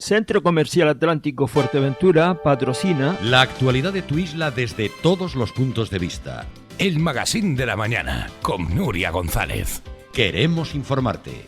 Centro Comercial Atlántico Fuerteventura patrocina la actualidad de tu isla desde todos los puntos de vista. El Magazín de la Mañana con Nuria González. Queremos informarte.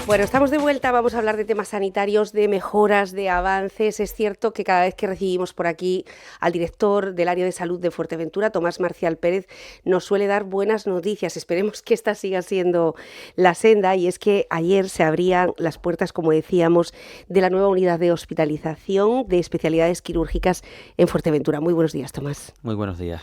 Bueno, estamos de vuelta, vamos a hablar de temas sanitarios, de mejoras, de avances. Es cierto que cada vez que recibimos por aquí al director del área de salud de Fuerteventura, Tomás Marcial Pérez, nos suele dar buenas noticias. Esperemos que esta siga siendo la senda, y es que ayer se abrían las puertas, como decíamos, de la nueva unidad de hospitalización de especialidades quirúrgicas en Fuerteventura. Muy buenos días, Tomás. Muy buenos días.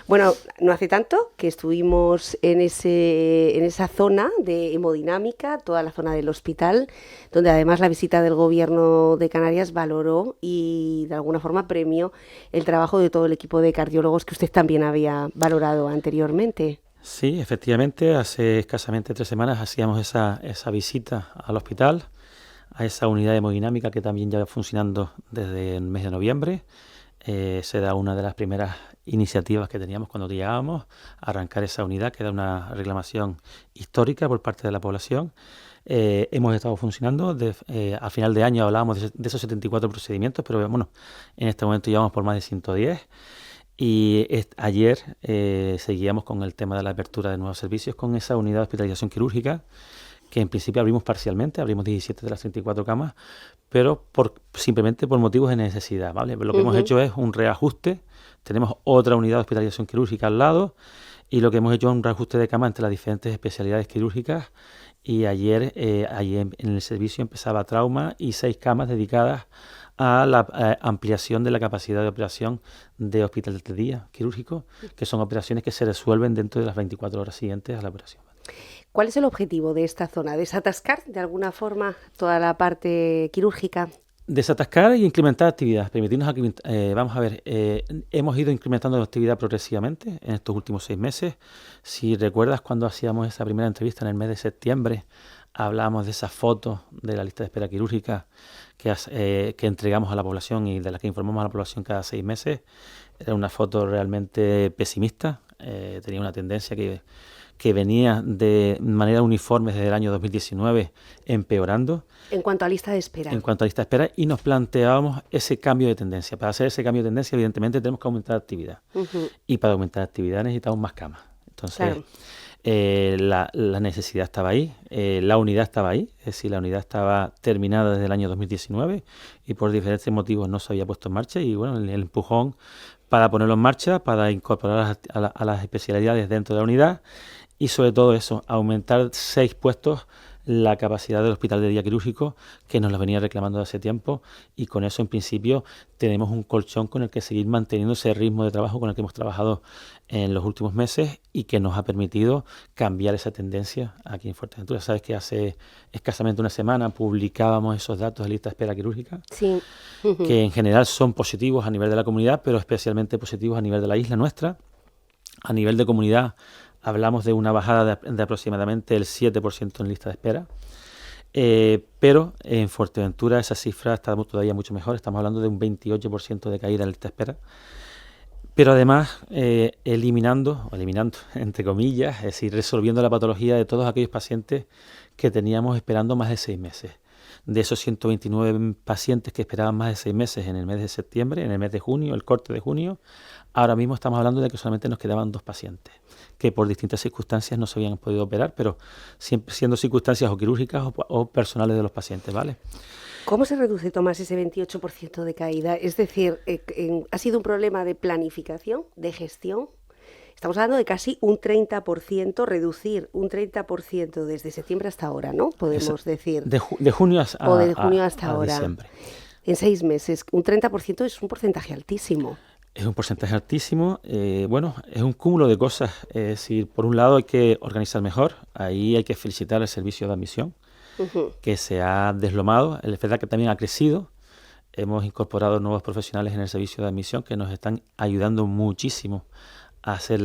Bueno, no hace tanto que estuvimos en esa zona de hemodinámica, toda la zona del hospital, donde además la visita del Gobierno de Canarias valoró y de alguna forma premió el trabajo de todo el equipo de cardiólogos que usted también había valorado anteriormente. Sí, efectivamente, hace escasamente 3 semanas hacíamos esa visita al hospital, a esa unidad de hemodinámica que también ya va funcionando desde el mes de noviembre. Será una de las primeras iniciativas que teníamos cuando llegábamos a arrancar esa unidad, que era una reclamación histórica por parte de la población. Hemos estado funcionando, al final de año hablábamos de esos 74 procedimientos, pero bueno, en este momento llevamos por más de 110. Y ayer seguíamos con el tema de la apertura de nuevos servicios con esa unidad de hospitalización quirúrgica, que en principio abrimos parcialmente, abrimos 17 de las 34 camas, pero simplemente por motivos de necesidad, ¿vale? Lo que hemos hecho es un reajuste, tenemos otra unidad de hospitalización quirúrgica al lado, y lo que hemos hecho es un reajuste de camas entre las diferentes especialidades quirúrgicas, y ayer en el servicio empezaba trauma y 6 camas dedicadas a la ampliación de la capacidad de operación de hospital de día quirúrgico, que son operaciones que se resuelven dentro de las 24 horas siguientes a la operación. ¿Cuál es el objetivo de esta zona? ¿Desatascar de alguna forma toda la parte quirúrgica? Desatascar y incrementar actividad. Permitirnos, vamos a ver, hemos ido incrementando la actividad progresivamente en estos últimos 6 meses. Si recuerdas, cuando hacíamos esa primera entrevista en el mes de septiembre, hablábamos de esas fotos de la lista de espera quirúrgica que entregamos a la población y de las que informamos a la población cada 6 meses. Era una foto realmente pesimista, tenía una tendencia que venía de manera uniforme desde el año 2019 empeorando. En cuanto a lista de espera. En cuanto a lista de espera, y nos planteábamos ese cambio de tendencia. Para hacer ese cambio de tendencia, evidentemente, tenemos que aumentar actividad. Y para aumentar actividad necesitamos más camas. Entonces, claro. La necesidad estaba ahí, la unidad estaba ahí, es decir, la unidad estaba terminada desde el año 2019 y por diferentes motivos no se había puesto en marcha, y bueno, el empujón para ponerlo en marcha, para incorporar a las especialidades dentro de la unidad, y sobre todo eso, aumentar 6 puestos la capacidad del hospital de día quirúrgico, que nos lo venía reclamando hace tiempo, y con eso en principio tenemos un colchón con el que seguir manteniendo ese ritmo de trabajo con el que hemos trabajado en los últimos meses y que nos ha permitido cambiar esa tendencia aquí en Fuerteventura. Sabes que hace escasamente una semana publicábamos esos datos de lista de espera quirúrgica, sí. Que en general son positivos a nivel de la comunidad, pero especialmente positivos a nivel de la isla nuestra. A nivel de comunidad hablamos de una bajada de aproximadamente el 7% en lista de espera, pero en Fuerteventura esa cifra está todavía mucho mejor, estamos hablando de un 28% de caída en lista de espera, pero además eliminando, entre comillas, es decir, resolviendo la patología de todos aquellos pacientes que teníamos esperando más de 6 meses. De esos 129 pacientes que esperaban más de 6 meses en el mes de septiembre, en el mes de junio, el corte de junio, ahora mismo estamos hablando de que solamente nos quedaban 2 pacientes, que por distintas circunstancias no se habían podido operar, pero siempre siendo circunstancias o quirúrgicas o personales de los pacientes, ¿vale? ¿Cómo se reduce, Tomás, ese 28% de caída? Es decir, ¿ha sido un problema de planificación, de gestión? Estamos hablando de casi un 30%, reducir un 30% desde septiembre hasta ahora, ¿no? Podemos decir. De junio hasta ahora. Diciembre. En 6 meses. Un 30% es un porcentaje altísimo. Es un porcentaje altísimo. Bueno, es un cúmulo de cosas. Es decir, por un lado hay que organizar mejor. Ahí hay que felicitar al servicio de admisión, que se ha deslomado. Es verdad que también ha crecido. Hemos incorporado nuevos profesionales en el servicio de admisión que nos están ayudando muchísimo a hacer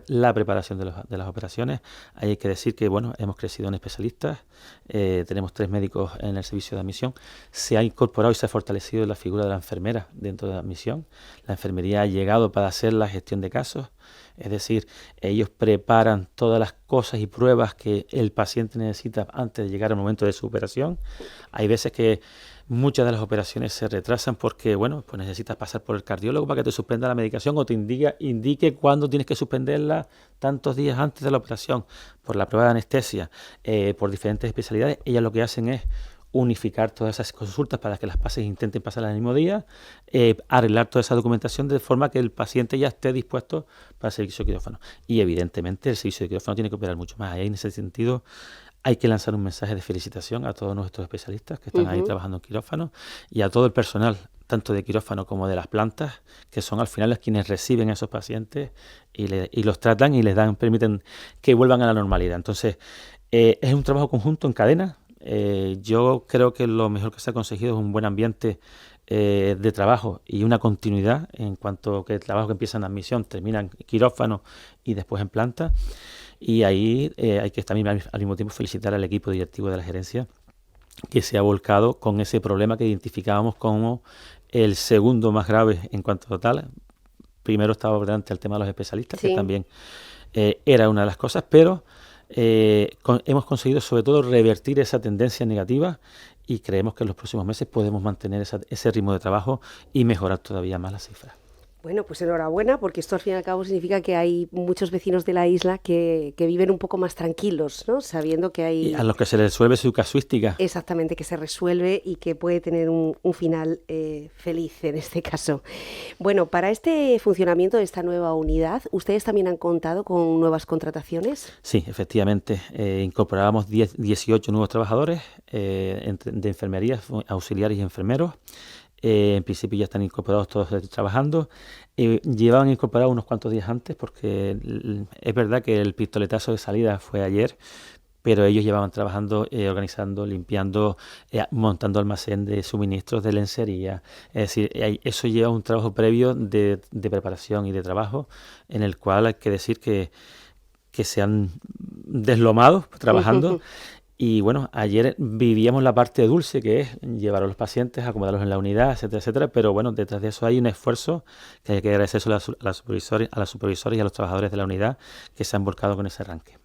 la preparación de las operaciones. Hay que decir que bueno, hemos crecido en especialistas, tenemos 3 médicos en el servicio de admisión, se ha incorporado y se ha fortalecido la figura de la enfermera dentro de la admisión. La enfermería ha llegado para hacer la gestión de casos, es decir, ellos preparan todas las cosas y pruebas que el paciente necesita antes de llegar al momento de su operación. Hay veces que muchas de las operaciones se retrasan porque, bueno, pues necesitas pasar por el cardiólogo para que te suspenda la medicación o te indique cuándo tienes que suspenderla tantos días antes de la operación, por la prueba de anestesia, por diferentes especialidades. Ellas lo que hacen es unificar todas esas consultas para que las pacientes intenten pasar el mismo día, arreglar toda esa documentación de forma que el paciente ya esté dispuesto para el servicio de quirófano. Y evidentemente el servicio de quirófano tiene que operar mucho más. Ahí, en ese sentido, hay que lanzar un mensaje de felicitación a todos nuestros especialistas que están ahí trabajando en quirófano y a todo el personal, tanto de quirófano como de las plantas, que son al final los quienes reciben a esos pacientes y los tratan y permiten que vuelvan a la normalidad. Entonces, es un trabajo conjunto en cadena. Yo creo que lo mejor que se ha conseguido es un buen ambiente de trabajo y una continuidad en cuanto que el trabajo que empieza en admisión termina en quirófano y después en planta. Y ahí hay que también al mismo tiempo felicitar al equipo directivo de la gerencia que se ha volcado con ese problema que identificábamos como el segundo más grave en cuanto a total. Primero estaba por delante el tema de los especialistas, que también era una de las cosas, pero hemos conseguido sobre todo revertir esa tendencia negativa y creemos que en los próximos meses podemos mantener ese ritmo de trabajo y mejorar todavía más las cifras. Bueno, pues enhorabuena, porque esto al fin y al cabo significa que hay muchos vecinos de la isla que viven un poco más tranquilos, ¿no? Sabiendo que hay... Y a los que se les resuelve su casuística. Exactamente, que se resuelve y que puede tener un final feliz en este caso. Bueno, para este funcionamiento de esta nueva unidad, ¿ustedes también han contado con nuevas contrataciones? Sí, efectivamente. Incorporábamos 18 nuevos trabajadores de enfermería, auxiliares y enfermeros. En principio ya están incorporados todos trabajando. Llevaban incorporados unos cuantos días antes porque es verdad que el pistoletazo de salida fue ayer, pero ellos llevaban trabajando, organizando, limpiando, montando almacén de suministros de lencería. Es decir, eso lleva un trabajo previo de preparación y de trabajo en el cual hay que decir que se han deslomado trabajando. Y bueno, ayer vivíamos la parte dulce, que es llevar a los pacientes, acomodarlos en la unidad, etcétera, etcétera. Pero bueno, detrás de eso hay un esfuerzo que hay que agradecer a las supervisoras y a los trabajadores de la unidad que se han volcado con ese arranque.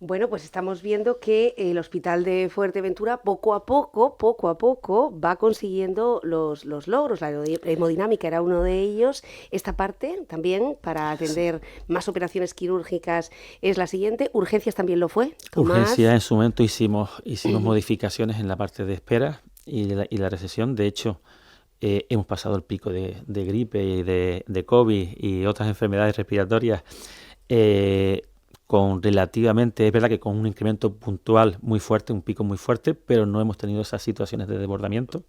Bueno, pues estamos viendo que el Hospital de Fuerteventura poco a poco va consiguiendo los logros. La hemodinámica era uno de ellos. Esta parte también, para atender más operaciones quirúrgicas, es la siguiente. ¿Urgencias también lo fue, Tomás? Urgencias, en su momento hicimos modificaciones en la parte de espera y la recepción. De hecho, hemos pasado el pico de gripe y de COVID y otras enfermedades respiratorias con relativamente, es verdad que con un incremento puntual muy fuerte, un pico muy fuerte, pero no hemos tenido esas situaciones de desbordamiento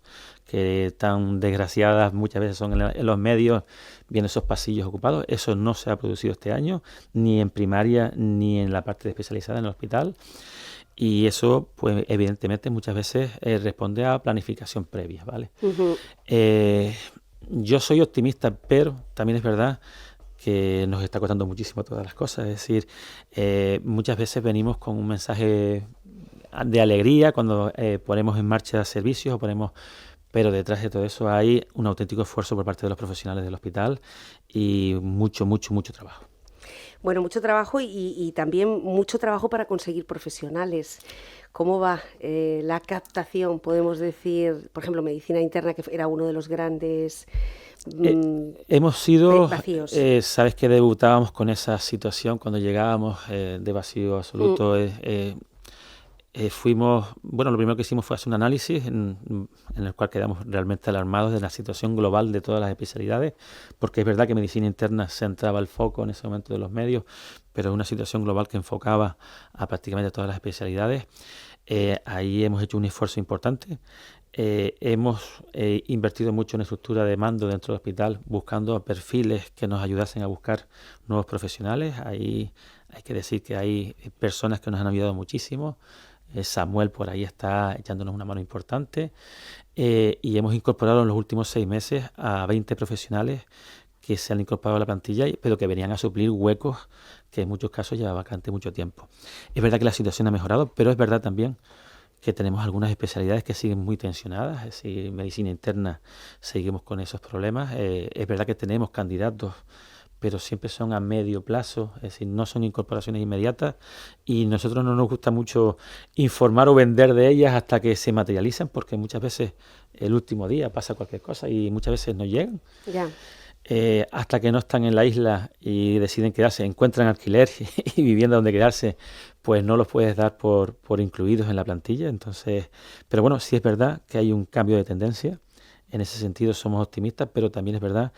que tan desgraciadas muchas veces son en los medios, vienen esos pasillos ocupados. Eso no se ha producido este año, ni en primaria ni en la parte especializada en el hospital. Y eso, pues evidentemente muchas veces responde a planificación previa, ¿vale? Yo soy optimista, pero también es verdad que nos está costando muchísimo todas las cosas. Es decir, muchas veces venimos con un mensaje de alegría cuando ponemos en marcha servicios pero detrás de todo eso hay un auténtico esfuerzo por parte de los profesionales del hospital y mucho trabajo. Bueno, mucho trabajo y también mucho trabajo para conseguir profesionales. ¿Cómo va la captación? Podemos decir, por ejemplo, medicina interna, que era uno de los grandes hemos sido vacíos. Sabes que debutábamos con esa situación cuando llegábamos de vacío absoluto. Lo primero que hicimos fue hacer un análisis en el cual quedamos realmente alarmados de la situación global de todas las especialidades, porque es verdad que medicina interna centraba el foco en ese momento de los medios, pero es una situación global que enfocaba a prácticamente todas las especialidades. Ahí hemos hecho un esfuerzo importante. Hemos invertido mucho en estructura de mando dentro del hospital, buscando perfiles que nos ayudasen a buscar nuevos profesionales. Ahí hay que decir que hay personas que nos han ayudado muchísimo. Samuel por ahí está echándonos una mano importante. Y hemos incorporado en los últimos 6 meses a 20 profesionales que se han incorporado a la plantilla, pero que venían a suplir huecos que en muchos casos lleva vacante mucho tiempo. Es verdad que la situación ha mejorado, pero es verdad también que tenemos algunas especialidades que siguen muy tensionadas, es decir, medicina interna seguimos con esos problemas. Es verdad que tenemos candidatos, pero siempre son a medio plazo, es decir, no son incorporaciones inmediatas y nosotros no nos gusta mucho informar o vender de ellas hasta que se materializan, porque muchas veces el último día pasa cualquier cosa y muchas veces no llegan. Ya. Hasta que no están en la isla y deciden quedarse, encuentran alquiler y vivienda donde quedarse, pues no los puedes dar por incluidos en la plantilla. Entonces, pero bueno, sí es verdad que hay un cambio de tendencia. En ese sentido somos optimistas, pero también es verdad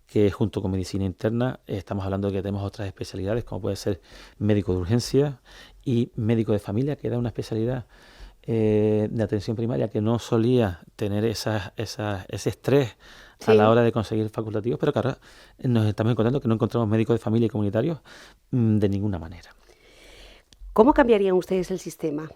que junto con medicina interna estamos hablando de que tenemos otras especialidades, como puede ser médico de urgencia y médico de familia, que era una especialidad de atención primaria que no solía tener ese estrés a la hora de conseguir facultativos, pero que ahora nos estamos encontrando que no encontramos médicos de familia y comunitarios de ninguna manera. ¿Cómo cambiarían ustedes el sistema?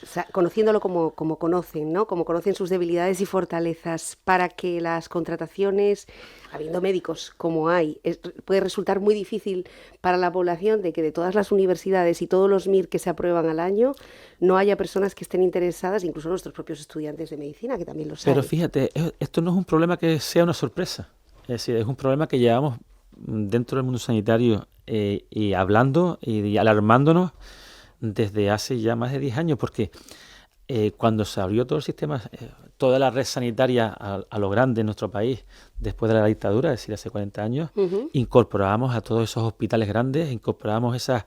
O sea, conociéndolo como conocen, ¿no? Como conocen sus debilidades y fortalezas, para que las contrataciones, habiendo médicos como hay, puede resultar muy difícil para la población de que de todas las universidades y todos los MIR que se aprueban al año, no haya personas que estén interesadas, incluso nuestros propios estudiantes de medicina, que también lo saben. Pero fíjate, esto no es un problema que sea una sorpresa, es decir, es un problema que llevamos dentro del mundo sanitario y hablando y alarmándonos desde hace ya más de 10 años, porque cuando se abrió todo el sistema, toda la red sanitaria a lo grande en nuestro país, después de la dictadura, es decir, hace 40 años, incorporábamos a todos esos hospitales grandes, incorporábamos esas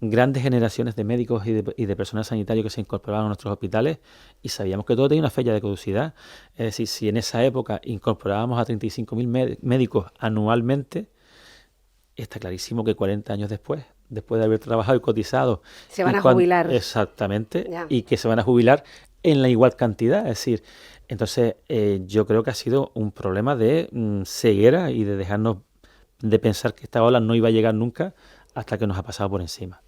grandes generaciones de médicos y de personal sanitario que se incorporaban a nuestros hospitales y sabíamos que todo tenía una fecha de caducidad. Es decir, si en esa época incorporábamos a 35.000 médicos anualmente, está clarísimo que 40 años después de haber trabajado y cotizado, se van a jubilar. Exactamente, Ya. Y que se van a jubilar en la igual cantidad. Es decir, entonces yo creo que ha sido un problema de ceguera y de dejarnos de pensar que esta ola no iba a llegar nunca hasta que nos ha pasado por encima.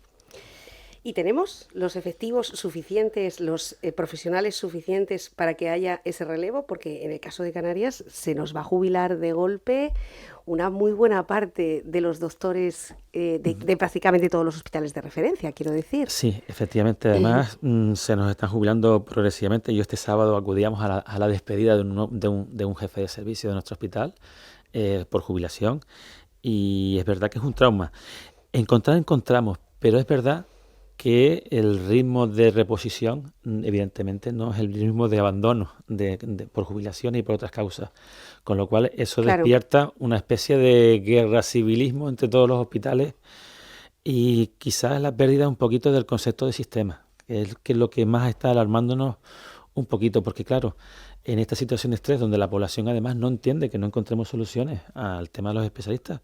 ¿Y tenemos los efectivos suficientes, los profesionales suficientes para que haya ese relevo? Porque en el caso de Canarias se nos va a jubilar de golpe una muy buena parte de los doctores de prácticamente todos los hospitales de referencia, quiero decir. Sí, efectivamente. Además, se nos están jubilando progresivamente. Yo este sábado acudíamos a la despedida de un jefe de servicio de nuestro hospital por jubilación y es verdad que es un trauma. Encontramos, pero es verdad que el ritmo de reposición evidentemente no es el ritmo de abandono por jubilación y por otras causas, con lo cual eso despierta una especie de guerra civilismo entre todos los hospitales y quizás la pérdida un poquito del concepto de sistema, que es lo que más está alarmándonos un poquito, porque claro, en esta situación de estrés donde la población además no entiende que no encontremos soluciones al tema de los especialistas,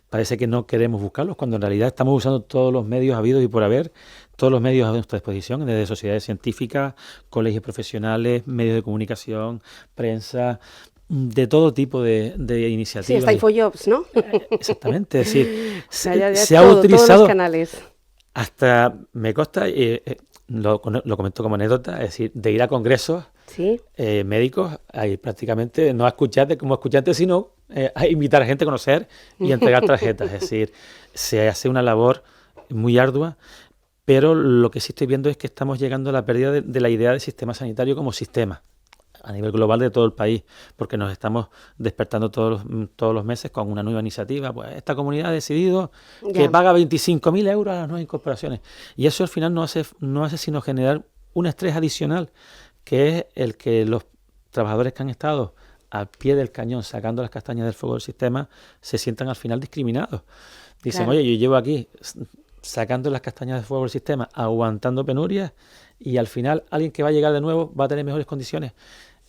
parece que no queremos buscarlos, cuando en realidad estamos usando todos los medios habidos y por haber, todos los medios a nuestra disposición, desde sociedades científicas, colegios profesionales, medios de comunicación, prensa, de todo tipo de iniciativas. Sí, está InfoJobs, ¿no? Exactamente, es decir, se ha utilizado todos los canales. Hasta me consta, lo comento como anécdota, es decir, de ir a congresos médicos, ahí prácticamente no a escucharte como escuchante, sino a invitar a gente a conocer y a entregar tarjetas. Es decir, se hace una labor muy ardua, pero lo que sí estoy viendo es que estamos llegando a la pérdida de la idea del sistema sanitario como sistema a nivel global de todo el país, porque nos estamos despertando todos los meses con una nueva iniciativa. Pues esta comunidad ha decidido que paga 25.000 euros a las nuevas incorporaciones. Y eso al final no hace sino generar un estrés adicional, que es el que los trabajadores que han estado al pie del cañón sacando las castañas del fuego del sistema se sientan al final discriminados. Dicen, oye, yo llevo aquí sacando las castañas del fuego del sistema, aguantando penurias, y al final alguien que va a llegar de nuevo va a tener mejores condiciones.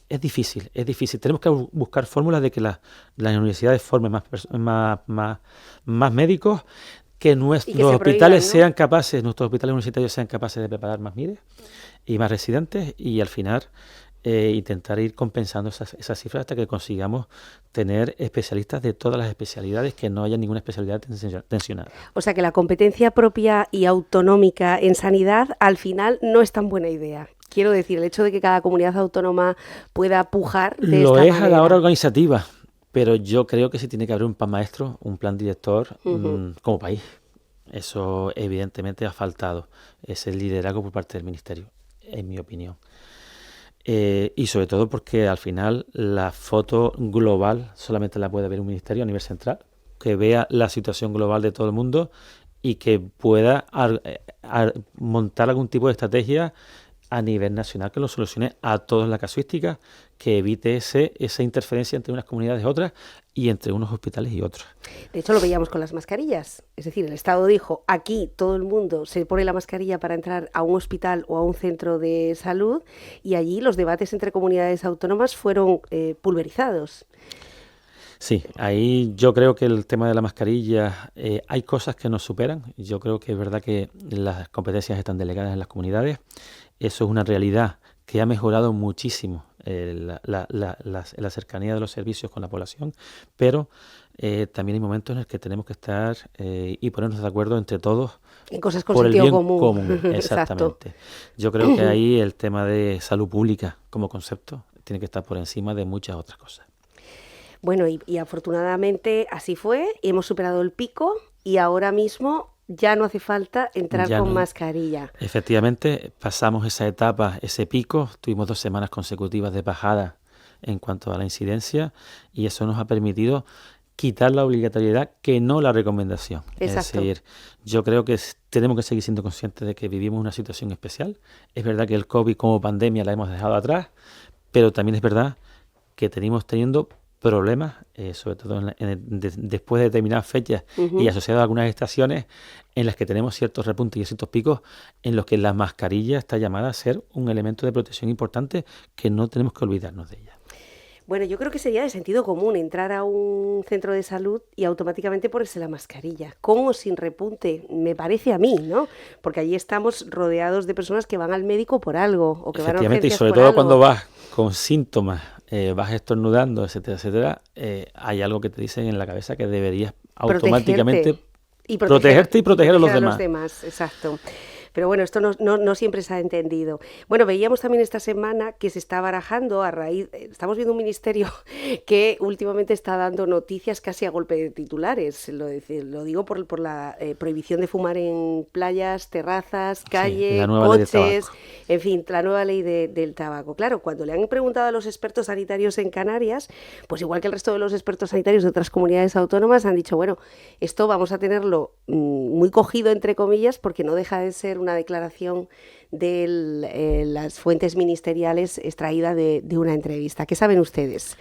Es difícil. Tenemos que buscar fórmulas de que las universidades formen más médicos, que nuestros hospitales sean capaces, nuestros hospitales universitarios sean capaces de preparar más MIRES y más residentes, y al final intentar ir compensando esas cifras hasta que consigamos tener especialistas de todas las especialidades, que no haya ninguna especialidad tensionada. O sea que la competencia propia y autonómica en sanidad al final no es tan buena idea. Quiero decir, el hecho de que cada comunidad autónoma pueda pujar de esta manera. Lo es a la hora organizativa, pero yo creo que sí tiene que haber un plan maestro, un plan director como país. Eso evidentemente ha faltado, ese liderazgo por parte del Ministerio, en mi opinión. Y sobre todo porque al final la foto global solamente la puede ver un ministerio a nivel central, que vea la situación global de todo el mundo y que pueda montar algún tipo de estrategia a nivel nacional que lo solucione a toda la casuística, que evite esa interferencia entre unas comunidades y otras y entre unos hospitales y otros. De hecho, lo veíamos con las mascarillas. Es decir, el Estado dijo, aquí todo el mundo se pone la mascarilla para entrar a un hospital o a un centro de salud, y allí los debates entre comunidades autónomas fueron pulverizados. Sí, ahí yo creo que el tema de la mascarilla, hay cosas que nos superan. Yo creo que es verdad que las competencias están delegadas en las comunidades. Eso es una realidad que ha mejorado muchísimo la cercanía de los servicios con la población, pero también hay momentos en los que tenemos que estar y ponernos de acuerdo entre todos en cosas con por el sentido bien común. Exactamente. Yo creo que ahí el tema de salud pública como concepto tiene que estar por encima de muchas otras cosas. Bueno, y afortunadamente así fue, y hemos superado el pico y ahora mismo ya no hace falta entrar con mascarilla. Efectivamente, pasamos esa etapa, ese pico, tuvimos 2 semanas consecutivas de bajada en cuanto a la incidencia y eso nos ha permitido quitar la obligatoriedad que no la recomendación. Exacto. Es decir, yo creo que tenemos que seguir siendo conscientes de que vivimos una situación especial. Es verdad que el COVID como pandemia la hemos dejado atrás, pero también es verdad que tenemos teniendo problemas, sobre todo después de determinadas fechas y asociados a algunas estaciones en las que tenemos ciertos repuntes y ciertos picos en los que la mascarilla está llamada a ser un elemento de protección importante que no tenemos que olvidarnos de ella. Bueno, yo creo que sería de sentido común entrar a un centro de salud y automáticamente ponerse la mascarilla, con o sin repunte, me parece a mí, ¿no? Porque allí estamos rodeados de personas que van al médico por algo o que van a urgencias y sobre por todo algo. Cuando vas con síntomas, vas estornudando, etcétera, etcétera, hay algo que te dicen en la cabeza que deberías automáticamente protegerte y proteger a los demás. Exacto. Pero bueno, esto no siempre se ha entendido. Bueno, veíamos también esta semana que se está barajando a raíz... Estamos viendo un ministerio que últimamente está dando noticias casi a golpe de titulares. Lo digo por la prohibición de fumar en playas, terrazas, calles, coches, en fin, la nueva ley del tabaco. Claro, cuando le han preguntado a los expertos sanitarios en Canarias, pues igual que el resto de los expertos sanitarios de otras comunidades autónomas, han dicho, bueno, esto vamos a tenerlo muy cogido, entre comillas, porque no deja de ser una declaración de las fuentes ministeriales extraída de una entrevista. ¿Qué saben ustedes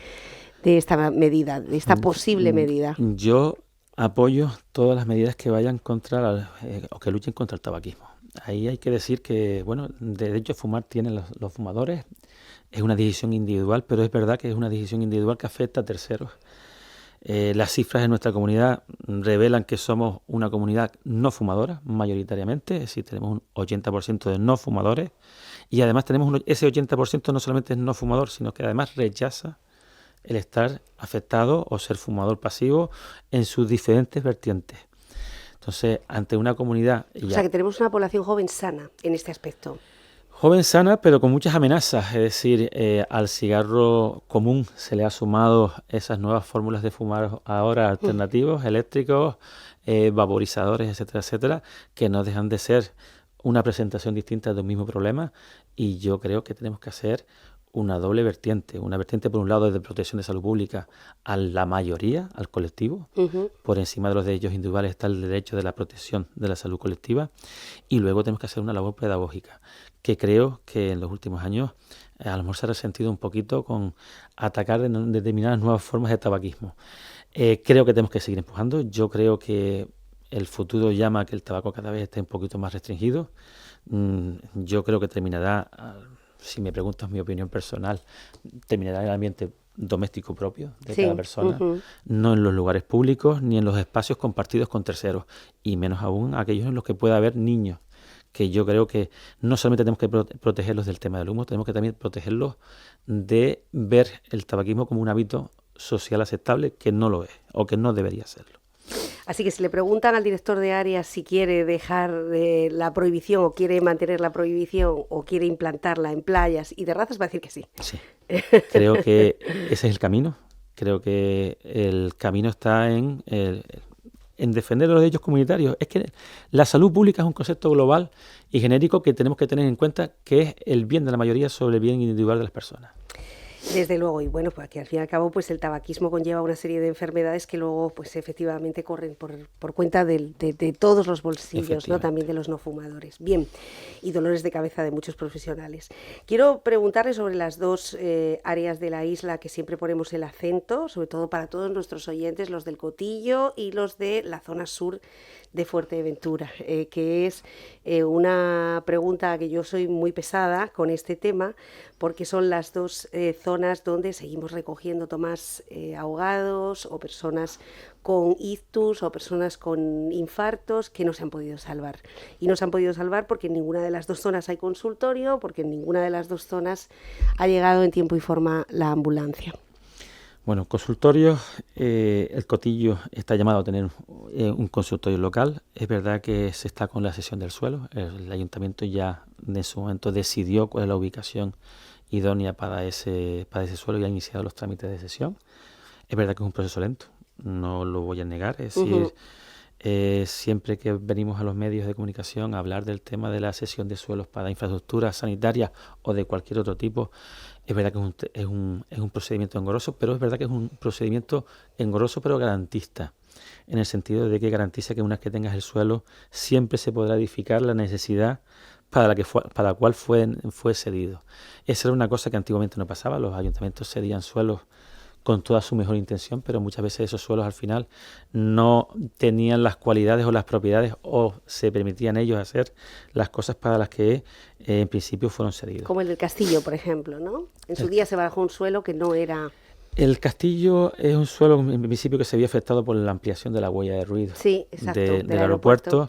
de esta medida, de esta posible medida? Yo apoyo todas las medidas que vayan contra o que luchen contra el tabaquismo. Ahí hay que decir que, bueno, de hecho fumar tienen los fumadores, es una decisión individual, pero es verdad que es una decisión individual que afecta a terceros. Las cifras de nuestra comunidad revelan que somos una comunidad no fumadora, mayoritariamente, es decir, tenemos un 80% de no fumadores y además tenemos ese 80% no solamente es no fumador, sino que además rechaza el estar afectado o ser fumador pasivo en sus diferentes vertientes. Entonces, ante una comunidad... O sea, que tenemos una población joven sana en este aspecto. Joven sana, pero con muchas amenazas. Es decir, al cigarro común se le ha sumado esas nuevas fórmulas de fumar ahora alternativos, eléctricos, vaporizadores, etcétera, etcétera, que no dejan de ser una presentación distinta de un mismo problema. Y yo creo que tenemos que hacer una doble vertiente. Una vertiente, por un lado, de protección de salud pública a la mayoría, al colectivo. Por encima de los derechos individuales está el derecho de la protección de la salud colectiva. Y luego tenemos que hacer una labor pedagógica, que creo que en los últimos años a lo mejor se ha resentido un poquito con atacar determinadas nuevas formas de tabaquismo. Creo que tenemos que seguir empujando. Yo creo que el futuro llama a que el tabaco cada vez esté un poquito más restringido. Yo creo que terminará, si me preguntas mi opinión personal, terminará en el ambiente doméstico propio de cada persona, no en los lugares públicos ni en los espacios compartidos con terceros, y menos aún aquellos en los que pueda haber niños, que yo creo que no solamente tenemos que protegerlos del tema del humo, tenemos que también protegerlos de ver el tabaquismo como un hábito social aceptable, que no lo es o que no debería serlo. Así que si le preguntan al director de área si quiere dejar la prohibición o quiere mantener la prohibición o quiere implantarla en playas y terrazas, va a decir que sí. Sí, creo que ese es el camino. Creo que el camino está en defender los derechos comunitarios. Es que la salud pública es un concepto global y genérico que tenemos que tener en cuenta, que es el bien de la mayoría sobre el bien individual de las personas. Desde luego, y bueno, pues que al fin y al cabo pues el tabaquismo conlleva una serie de enfermedades que luego pues efectivamente corren por cuenta de todos los bolsillos, ¿no? También de los no fumadores. Bien, y dolores de cabeza de muchos profesionales. Quiero preguntarle sobre las dos áreas de la isla que siempre ponemos el acento, sobre todo para todos nuestros oyentes, los del Cotillo y los de la zona sur de Fuerteventura, que es una pregunta que yo soy muy pesada con este tema, porque son las dos zonas donde seguimos recogiendo tomas ahogados o personas con ictus o personas con infartos que no se han podido salvar. Y no se han podido salvar porque en ninguna de las dos zonas hay consultorio, porque en ninguna de las dos zonas ha llegado en tiempo y forma la ambulancia. Bueno, consultorios, el Cotillo está llamado a tener un consultorio local. Es verdad que se está con la cesión del suelo. El ayuntamiento ya en su momento decidió cuál es la ubicación idónea para ese suelo y ha iniciado los trámites de cesión. Es verdad que es un proceso lento, no lo voy a negar. Es decir, siempre que venimos a los medios de comunicación a hablar del tema de la cesión de suelos para infraestructuras sanitarias o de cualquier otro tipo, es verdad que es un procedimiento engorroso, pero es verdad que es un procedimiento engorroso pero garantista, en el sentido de que garantiza que una vez que tengas el suelo siempre se podrá edificar la necesidad para la cual fue cedido. Esa era una cosa que antiguamente no pasaba. Los ayuntamientos cedían suelos con toda su mejor intención, pero muchas veces esos suelos al final no tenían las cualidades o las propiedades o se permitían ellos hacer las cosas para las que en principio fueron cedidos. Como el del Castillo, por ejemplo, ¿no? En su día se bajó un suelo que no era... El Castillo es un suelo en principio que se vio afectado por la ampliación de la huella de ruido, sí, exacto, del aeropuerto.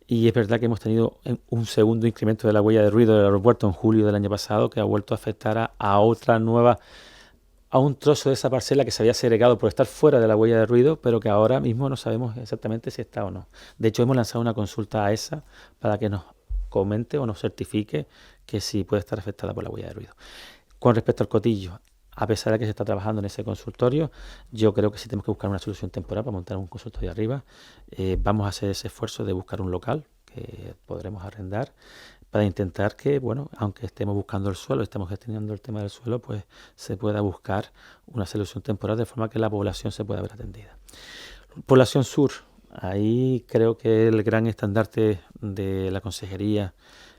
Y es verdad que hemos tenido un segundo incremento de la huella de ruido del aeropuerto en julio del año pasado, que ha vuelto a afectar a otra nueva, a un trozo de esa parcela que se había segregado por estar fuera de la huella de ruido, pero que ahora mismo no sabemos exactamente si está o no. De hecho, hemos lanzado una consulta a ESA para que nos comente o nos certifique que sí puede estar afectada por la huella de ruido. Con respecto al Cotillo, a pesar de que se está trabajando en ese consultorio, yo creo que sí tenemos que buscar una solución temporal para montar un consultorio arriba. Vamos a hacer ese esfuerzo de buscar un local que podremos arrendar para intentar que, bueno, aunque estemos buscando el suelo, estemos gestionando el tema del suelo, pues se pueda buscar una solución temporal de forma que la población se pueda ver atendida. Población sur, ahí creo que el gran estandarte de la consejería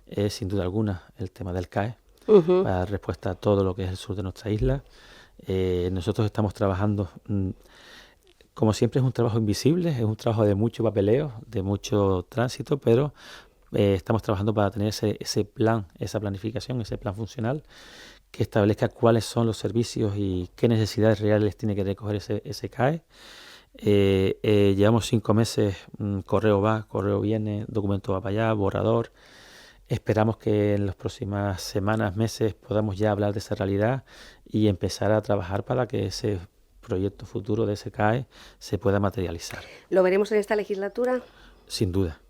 es sin duda alguna el tema del CAE. Para dar respuesta a todo lo que es el sur de nuestra isla. Nosotros estamos trabajando, como siempre es un trabajo invisible, es un trabajo de mucho papeleo, de mucho tránsito, pero estamos trabajando para tener ese plan, esa planificación, ese plan funcional que establezca cuáles son los servicios y qué necesidades reales tiene que recoger ese CAE. Llevamos 5 meses, correo va, correo viene, documento va para allá, borrador. Esperamos que en las próximas semanas, meses, podamos ya hablar de esa realidad y empezar a trabajar para que ese proyecto futuro de ese CAE se pueda materializar. ¿Lo veremos en esta legislatura? Sin duda,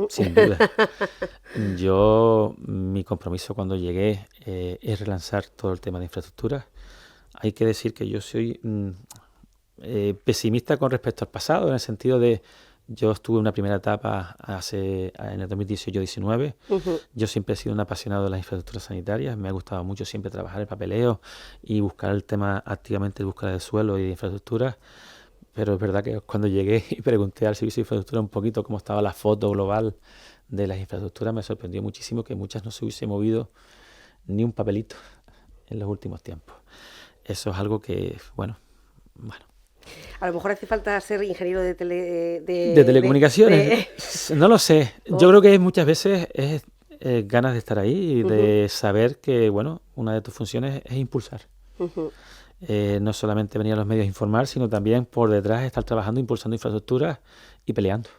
sin duda. Mi compromiso cuando llegué es relanzar todo el tema de infraestructura. Hay que decir que yo soy pesimista con respecto al pasado, en el sentido de yo estuve en una primera etapa en el 2018-19. Yo siempre he sido un apasionado de las infraestructuras sanitarias. Me ha gustado mucho siempre trabajar el papeleo y buscar el tema activamente de búsqueda de suelo y de infraestructuras. Pero es verdad que cuando llegué y pregunté al servicio de infraestructura un poquito cómo estaba la foto global de las infraestructuras, me sorprendió muchísimo que muchas no se hubiese movido ni un papelito en los últimos tiempos. Eso es algo que, bueno. A lo mejor hace falta ser ingeniero de telecomunicaciones. No lo sé. Yo creo que muchas veces es ganas de estar ahí y de saber que, bueno, una de tus funciones es impulsar. No solamente venir a los medios a informar, sino también por detrás estar trabajando, impulsando infraestructuras y peleando.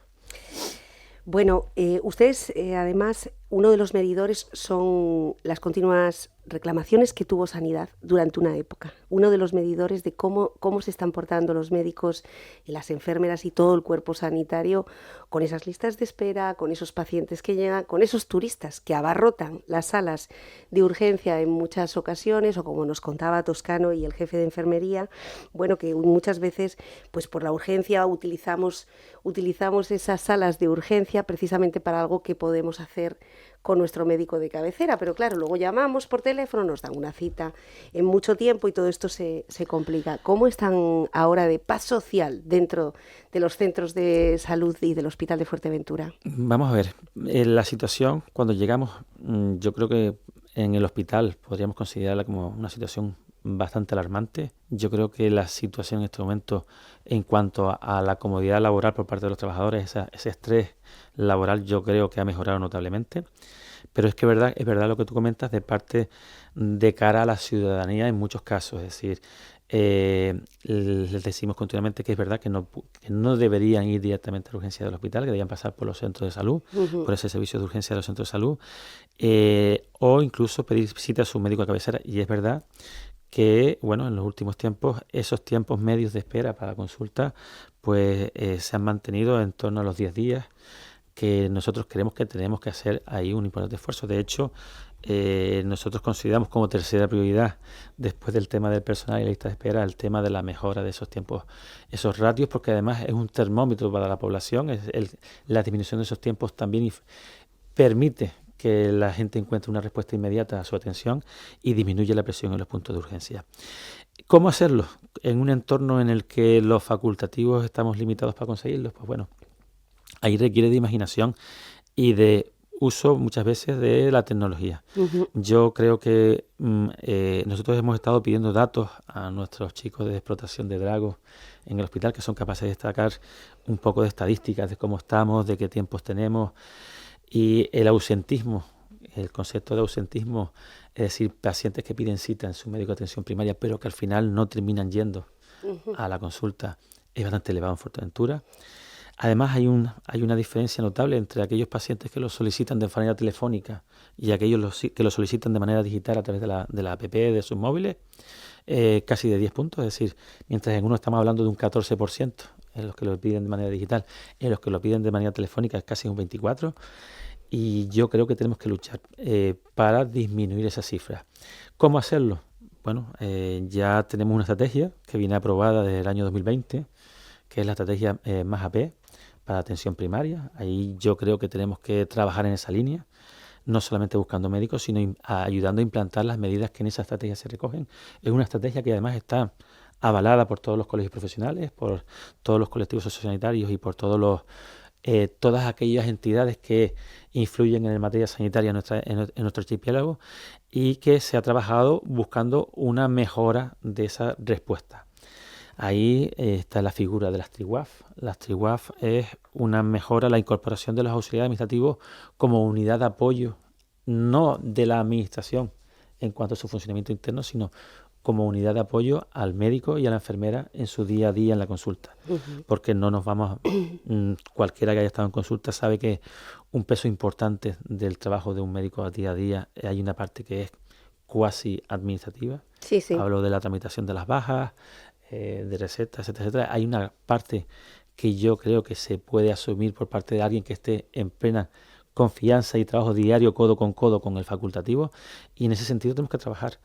Bueno, ustedes además uno de los medidores son las continuas reclamaciones que tuvo Sanidad durante una época. Uno de los medidores de cómo se están portando los médicos y las enfermeras y todo el cuerpo sanitario con esas listas de espera, con esos pacientes que llegan, con esos turistas que abarrotan las salas de urgencia en muchas ocasiones, o como nos contaba Toscano y el jefe de enfermería, bueno, que muchas veces pues por la urgencia utilizamos esas salas de urgencia precisamente para algo que podemos hacer con nuestro médico de cabecera, pero claro, luego llamamos por teléfono, nos dan una cita en mucho tiempo y todo esto se complica. ¿Cómo están ahora de paz social dentro de los centros de salud y del Hospital de Fuerteventura? Vamos a ver, la situación cuando llegamos, yo creo que en el hospital podríamos considerarla como una situación bastante alarmante. Yo creo que la situación en este momento en cuanto a la comodidad laboral por parte de los trabajadores, ese estrés laboral, yo creo que ha mejorado notablemente. Pero es verdad lo que tú comentas de parte de cara a la ciudadanía en muchos casos. Es decir, les decimos continuamente que es verdad que no deberían ir directamente a la urgencia del hospital, que deberían pasar por los centros de salud, por ese servicio de urgencia de los centros de salud, o incluso pedir visita a su médico de cabecera. Y es verdad que, bueno, en los últimos tiempos, esos tiempos medios de espera para consulta, pues se han mantenido en torno a los 10 días, que nosotros creemos que tenemos que hacer ahí un importante esfuerzo. De hecho, nosotros consideramos como tercera prioridad, después del tema del personal y la lista de espera, el tema de la mejora de esos tiempos, esos ratios, porque además es un termómetro para la población. La disminución de esos tiempos también permite que la gente encuentre una respuesta inmediata a su atención y disminuye la presión en los puntos de urgencia. ¿Cómo hacerlo? En un entorno en el que los facultativos estamos limitados para conseguirlos, pues bueno, ahí requiere de imaginación y de uso muchas veces de la tecnología. Yo creo que nosotros hemos estado pidiendo datos a nuestros chicos de explotación de dragos en el hospital, que son capaces de destacar un poco de estadísticas de cómo estamos, de qué tiempos tenemos. Y el ausentismo, el concepto de ausentismo, es decir, pacientes que piden cita en su médico de atención primaria, pero que al final no terminan yendo a la consulta, es bastante elevado en Fuerteventura. Además, hay una diferencia notable entre aquellos pacientes que lo solicitan de manera telefónica y aquellos que lo solicitan de manera digital a través de la app de sus móviles, casi de 10 puntos. Es decir, mientras en uno estamos hablando de un 14% en los que lo piden de manera digital, en los que lo piden de manera telefónica es casi un 24%. Y yo creo que tenemos que luchar para disminuir esa cifra. ¿Cómo hacerlo? Bueno, ya tenemos una estrategia que viene aprobada desde el año 2020, que es la estrategia MAS-AP para atención primaria. Ahí yo creo que tenemos que trabajar en esa línea, no solamente buscando médicos, sino ayudando a implantar las medidas que en esa estrategia se recogen. Es una estrategia que además está avalada por todos los colegios profesionales, por todos los colectivos sociosanitarios y por todas aquellas entidades que influyen en materia sanitaria en nuestro archipiélago, y que se ha trabajado buscando una mejora de esa respuesta. Ahí está la figura de las TRIWAF. Las TRIWAF es una mejora, la incorporación de los auxiliares administrativos como unidad de apoyo, no de la administración en cuanto a su funcionamiento interno, sino como unidad de apoyo al médico y a la enfermera en su día a día en la consulta. Porque no nos vamos, cualquiera que haya estado en consulta sabe que un peso importante del trabajo de un médico a día, hay una parte que es cuasi administrativa. Sí. Hablo de la tramitación de las bajas, de recetas, etcétera. Hay una parte que yo creo que se puede asumir por parte de alguien que esté en plena confianza y trabajo diario codo con el facultativo, y en ese sentido tenemos que trabajar.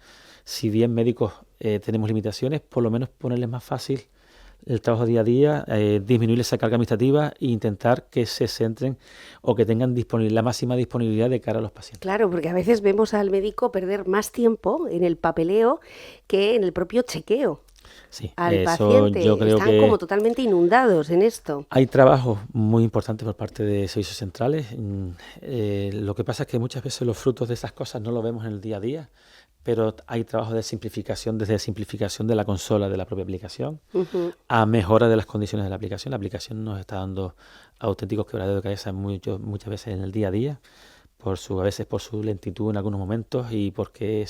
Si bien médicos tenemos limitaciones, por lo menos ponerles más fácil el trabajo día a día, disminuir esa carga administrativa e intentar que se centren o que tengan la máxima disponibilidad de cara a los pacientes. Claro, porque a veces vemos al médico perder más tiempo en el papeleo que en el propio chequeo. Sí, al eso paciente. Yo creo Están como totalmente inundados en esto. Hay trabajos muy importantes por parte de servicios centrales. Lo que pasa es que muchas veces los frutos de esas cosas no los vemos en el día a día, pero hay trabajos de simplificación, desde simplificación de la consola de la propia aplicación a mejora de las condiciones de la aplicación. La aplicación nos está dando auténticos quebraderos de cabeza muchas veces en el día a día, a veces por su lentitud en algunos momentos y porque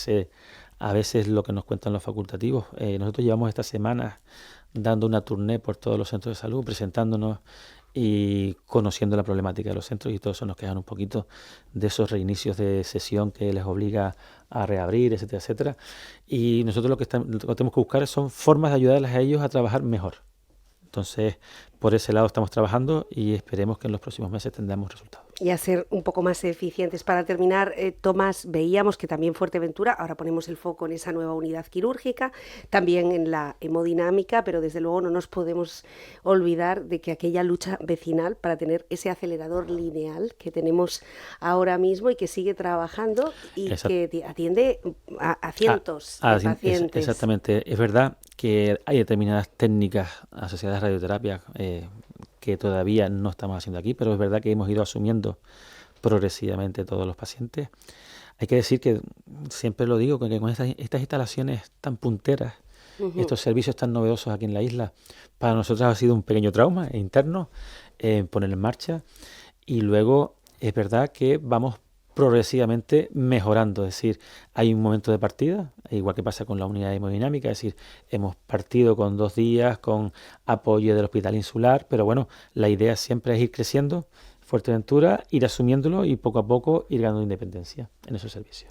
a veces lo que nos cuentan los facultativos. Nosotros llevamos esta semana dando una tournée por todos los centros de salud, presentándonos y conociendo la problemática de los centros, y todos eso nos quejan un poquito de esos reinicios de sesión que les obliga a reabrir, etcétera, etcétera. Y nosotros lo que tenemos que buscar son formas de ayudarles a ellos a trabajar mejor. Entonces, por ese lado estamos trabajando y esperemos que en los próximos meses tendremos resultados. Y a ser un poco más eficientes. Para terminar, Tomás, veíamos que también Fuerteventura, ahora ponemos el foco en esa nueva unidad quirúrgica, también en la hemodinámica, pero desde luego no nos podemos olvidar de que aquella lucha vecinal para tener ese acelerador lineal que tenemos ahora mismo y que sigue trabajando y que atiende a cientos de pacientes. Exactamente. Es verdad que hay determinadas técnicas asociadas a radioterapia que todavía no estamos haciendo aquí, pero es verdad que hemos ido asumiendo progresivamente todos los pacientes. Hay que decir que, siempre lo digo, que con estas instalaciones tan punteras, estos servicios tan novedosos aquí en la isla, para nosotros ha sido un pequeño trauma interno poner en marcha, y luego es verdad que vamos progresivamente mejorando, es decir, hay un momento de partida, igual que pasa con la unidad hemodinámica, es decir, hemos partido con 2 días, con apoyo del Hospital Insular, pero bueno, la idea siempre es ir creciendo, Fuerteventura, ir asumiéndolo y poco a poco ir ganando independencia en esos servicios.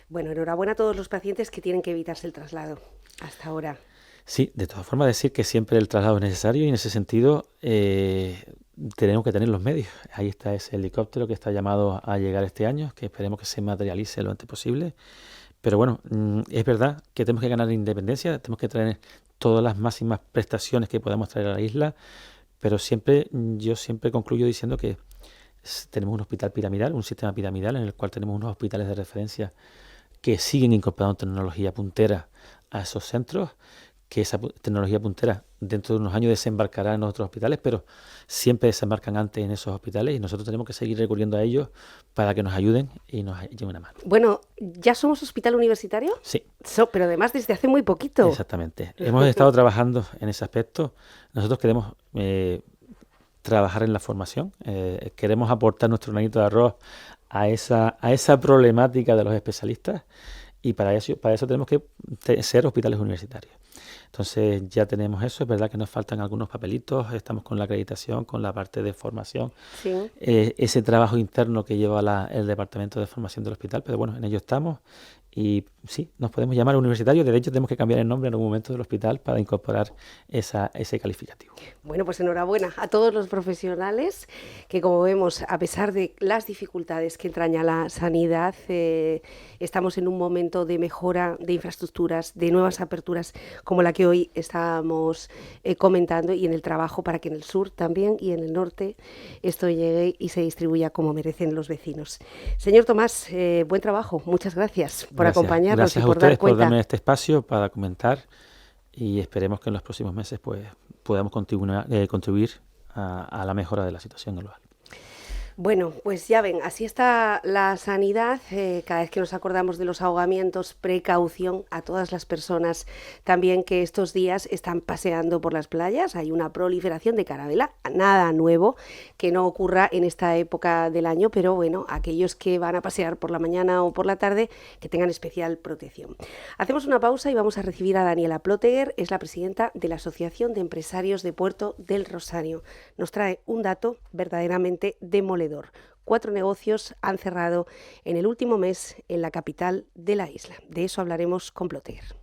Bueno, enhorabuena a todos los pacientes que tienen que evitarse el traslado hasta ahora. Sí, de todas formas decir que siempre el traslado es necesario y en ese sentido tenemos que tener los medios. Ahí está ese helicóptero que está llamado a llegar este año, que esperemos que se materialice lo antes posible. Pero bueno, es verdad que tenemos que ganar independencia, tenemos que traer todas las máximas prestaciones que podamos traer a la isla, pero yo siempre concluyo diciendo que tenemos un hospital piramidal, un sistema piramidal en el cual tenemos unos hospitales de referencia que siguen incorporando tecnología puntera a esos centros, que esa tecnología puntera dentro de unos años desembarcará en otros hospitales, pero siempre desembarcan antes en esos hospitales y nosotros tenemos que seguir recurriendo a ellos para que nos ayuden y nos lleven una mano. Bueno, ¿ya somos hospital universitario? Sí. Pero además desde hace muy poquito. Exactamente. Hemos estado trabajando en ese aspecto. Nosotros queremos trabajar en la formación, queremos aportar nuestro granito de arroz a esa problemática de los especialistas, y para eso tenemos que ser hospitales universitarios. Entonces ya tenemos eso, es verdad que nos faltan algunos papelitos, estamos con la acreditación, con la parte de formación, sí. Ese trabajo interno que lleva el Departamento de Formación del hospital, pero bueno, en ello estamos y sí, nos podemos llamar universitarios, de hecho tenemos que cambiar el nombre en algún momento del hospital para incorporar ese calificativo. Bueno, pues enhorabuena a todos los profesionales que, como vemos, a pesar de las dificultades que entraña la sanidad, estamos en un momento de mejora de infraestructuras, de nuevas aperturas como la que hoy estábamos comentando, y en el trabajo para que en el sur también y en el norte esto llegue y se distribuya como merecen los vecinos. Señor Tomás, buen trabajo, muchas gracias por acompañarnos y por dar cuenta. Gracias a ustedes por darme este espacio para comentar, y esperemos que en los próximos meses pues podamos contribuir a la mejora de la situación global. Bueno, pues ya ven, así está la sanidad. Cada vez que nos acordamos de los ahogamientos, precaución a todas las personas también que estos días están paseando por las playas. Hay una proliferación de carabela, nada nuevo que no ocurra en esta época del año, pero bueno, aquellos que van a pasear por la mañana o por la tarde, que tengan especial protección. Hacemos una pausa y vamos a recibir a Daniela Ploteguer, es la presidenta de la Asociación de Empresarios de Puerto del Rosario. Nos trae un dato verdaderamente demoledor. 4 negocios han cerrado en el último mes en la capital de la isla. De eso hablaremos con Ploteguer.